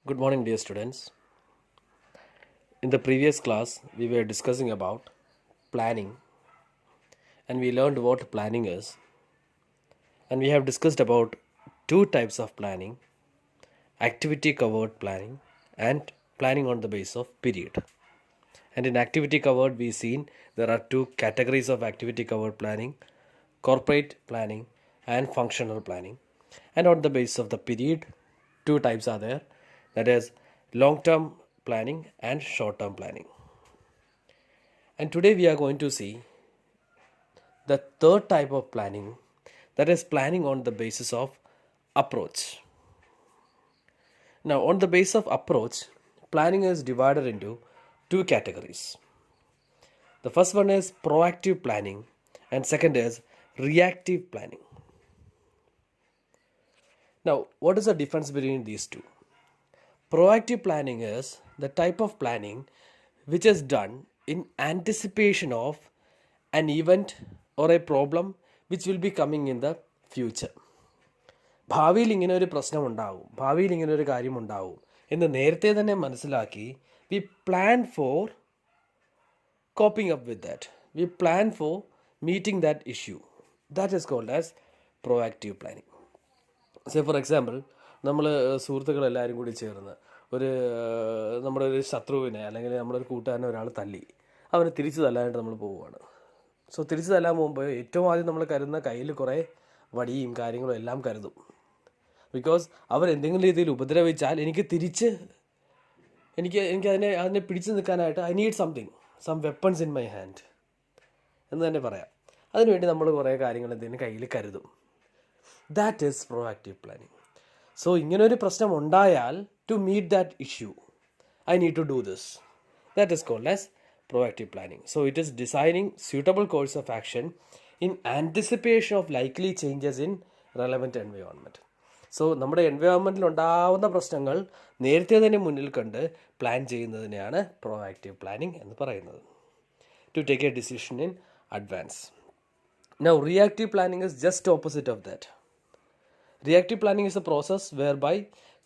Good morning, dear students. In the previous class, we were discussing about planning and we learned what planning is. And we have discussed about two types of planning, activity covered planning and planning on the basis of period. And in activity covered, we've seen there are two categories of activity covered planning, corporate planning and functional planning. And on the basis of the period, two types are there, that is long term planning and short term planning. And today we are going to see the third type of planning, that is planning on the basis of approach. Now, on the basis of approach, planning is divided into two categories. The first one is proactive planning, and second is reactive planning. Now, what is the difference between these two? Proactive planning is the type of planning which is done in anticipation of an event or a problem which will be coming in the future. ഭാവിയിൽ ഇങ്ങനെ ഒരു പ്രശ്നം ഉണ്ടാവും, ഭാവിയിൽ ഇങ്ങനെ ഒരു കാര്യം ഉണ്ടാവും എന്ന് നേരത്തെ തന്നെ മനസ്സിലാക്കി we plan for coping up with that, we plan for meeting that issue. That is called as proactive planning. Say for example, നമ്മൾ സുഹൃത്തുക്കളെല്ലാവരും കൂടി ചേർന്ന് നമ്മുടെ ഒരു ശത്രുവിനെ അല്ലെങ്കിൽ നമ്മുടെ ഒരു കൂട്ടുകാരനെ ഒരാൾ തല്ലി, അവനെ തിരിച്ചു തല്ലാനായിട്ട് നമ്മൾ പോവുകയാണ്. സോ തിരിച്ചു തല്ലാൻ പോകുമ്പോൾ ഏറ്റവും ആദ്യം നമ്മൾ കരുതുന്ന കയ്യിൽ കുറേ വടിയും കാര്യങ്ങളും എല്ലാം കരുതും. ബിക്കോസ് അവർ എന്തെങ്കിലും രീതിയിൽ ഉപദ്രവിച്ചാൽ എനിക്ക് അതിനെ പിടിച്ചു നിൽക്കാനായിട്ട് I need some weapons in my hand എന്ന് തന്നെ പറയാം. അതിനുവേണ്ടി നമ്മൾ കുറേ കാര്യങ്ങൾ എന്തെങ്കിലും കയ്യിൽ കരുതും. That is proactive planning. So ഇങ്ങനൊരു പ്രശ്നം ഉണ്ടായാൽ to meet that issue I need to do this. That is called as proactive planning. So it is designing suitable course of action in anticipation of likely changes in relevant environment. So നമ്മുടെ എൻവയോൺമെൻറ്റിൽ ഉണ്ടാവുന്ന പ്രശ്നങ്ങൾ നേരത്തെ തന്നെ മുന്നിൽ കണ്ട് plan ചെയ്യുന്നതിനെയാണ് proactive planning എന്ന് പറയുന്നത്. To take a decision in advance. Now reactive planning is just opposite of that. Reactive planning is a process whereby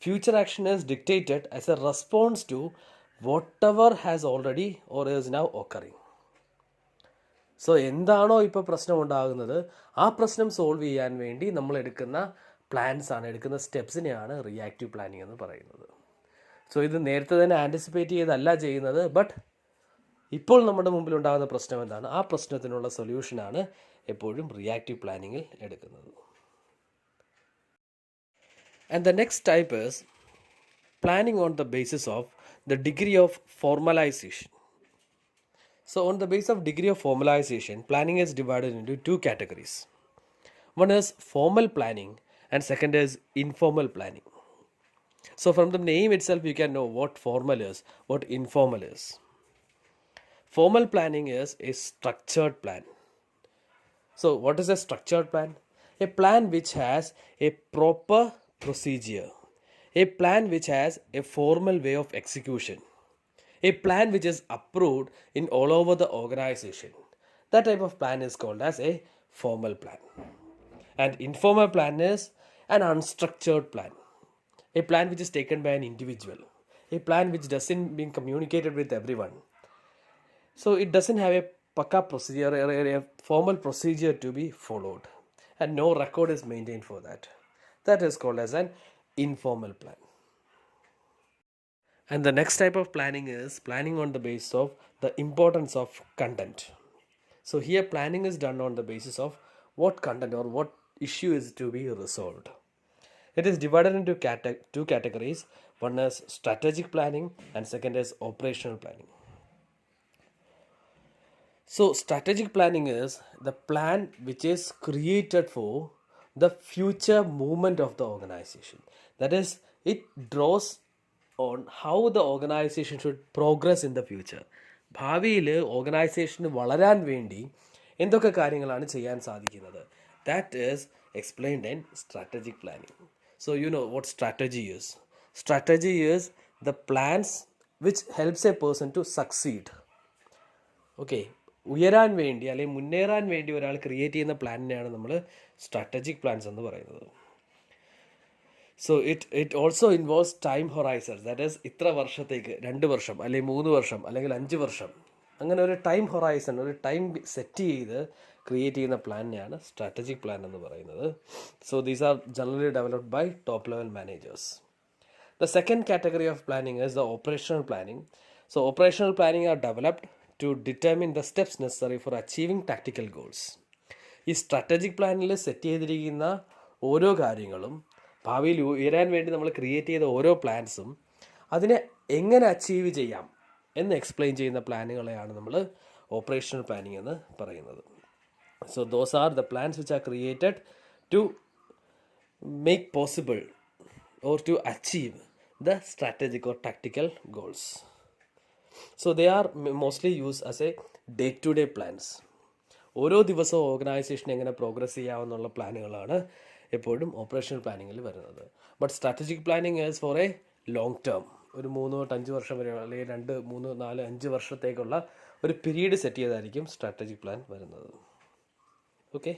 future action is dictated as a response to whatever has already or is now occurring. So എന്താണോ ഇപ്പോൾ പ്രശ്നം ഉണ്ടാകുന്നത് ആ പ്രശ്നം solve ചെയ്യാൻ വേണ്ടി നമ്മൾ എടുക്കുന്ന സ്റ്റെപ്സിനെയാണ് റിയാക്റ്റീവ് പ്ലാനിങ് എന്ന് പറയുന്നത്. സോ ഇത് നേരത്തെ തന്നെ ആൻറ്റിസിപ്പേറ്റ് ചെയ്തല്ല ചെയ്യുന്നത്, ബട്ട് ഇപ്പോൾ നമ്മുടെ മുമ്പിൽ ഉണ്ടാകുന്ന പ്രശ്നം എന്താണ്, ആ പ്രശ്നത്തിനുള്ള സൊല്യൂഷനാണ് എപ്പോഴും റിയാക്റ്റീവ് പ്ലാനിങ്ങിൽ എടുക്കുന്നത്. And the next type is planning on the basis of the degree of formalization. So on the basis of degree of formalization, planning is divided into two categories. One is formal planning and second is informal planning. So from the name itself you can know what formal is, what informal is. Formal planning is a structured plan. So what is a structured plan? A plan which has a proper procedure, a plan which has a formal way of execution, a plan which is approved in all over the organization. That type of plan is called as a formal plan. And informal plan is an unstructured plan, a plan which is taken by an individual, a plan which doesn't being communicated with everyone. So it doesn't have a pakka procedure, a formal procedure to be followed, and no record is maintained for that. That is called as an informal plan. And the next type of planning is planning on the basis of the importance of content. So here planning is done on the basis of what content or what issue is to be resolved. It is divided into two categories. One is strategic planning and second is operational planning. So strategic planning is the plan which is created for the future movement of the organization. That is, it draws on how the organization should progress in the future. ഭാവിയിൽ ഓർഗനൈസേഷന് വളരാൻ വേണ്ടി എന്തൊക്കെ കാര്യങ്ങളാണ് ചെയ്യാൻ സാധിക്കുന്നത്. That is explained in strategic planning. So you know what strategy is. Strategy is the plans which helps a person to succeed. Okay, ഉയരാൻ വേണ്ടി അല്ലെങ്കിൽ മുന്നേറാൻ വേണ്ടി ഒരാൾ ക്രിയേറ്റ് ചെയ്യുന്ന പ്ലാനിനെയാണ് നമ്മൾ സ്ട്രാറ്റജിക് പ്ലാൻസ് എന്ന് പറയുന്നത്. So it also involves time Horizons, that is ഇത്ര വർഷത്തേക്ക്, 2 വർഷം അല്ലെങ്കിൽ 3 വർഷം അല്ലെങ്കിൽ 5 വർഷം, അങ്ങനെ ഒരു ടൈം ഹൊറൈസൺ, ഒരു ടൈം സെറ്റ് ചെയ്ത് ക്രിയേറ്റ് ചെയ്യുന്ന പ്ലാനിനെയാണ് സ്ട്രാറ്റജിക് പ്ലാൻ എന്ന് പറയുന്നത്. So these are generally developed by top level managers. The second category of planning is the operational planning. So operational planning are developed to determine the steps necessary for achieving tactical goals. ഈ strategic പ്ലാനിൽ set ചെയ്തിരിക്കുന്ന ഓരോ കാര്യങ്ങളും, ഭാവിയിൽ ഉയരാൻ വേണ്ടി നമ്മൾ create ചെയ്ത ഓരോ പ്ലാൻസും അതിനെ എങ്ങനെ അച്ചീവ് ചെയ്യാം എന്ന് എക്സ്പ്ലെയിൻ ചെയ്യുന്ന പ്ലാനുകളെയാണ് നമ്മൾ ഓപ്പറേഷണൽ പ്ലാനിങ് എന്ന് പറയുന്നത്. So those are the plans which are created to make possible or to achieve the strategic or tactical goals. So they are mostly used as a day-to-day plans. ഓരോ ദിവസവും organisation എങ്ങനെ progress ചെയ്യാമെന്നുള്ള പ്ലാനുകളാണ് എപ്പോഴും operational പ്ലാനിങ്ങിൽ വരുന്നത്. But strategic planning is for a long term, ഒരു 3-5 വർഷം വരെ അല്ലെങ്കിൽ 2-3-4-5 വർഷത്തേക്കുള്ള ഒരു പീരീഡ് സെറ്റ് ചെയ്തായിരിക്കും സ്ട്രാറ്റജിക് പ്ലാൻ വരുന്നത്. ഓക്കെ.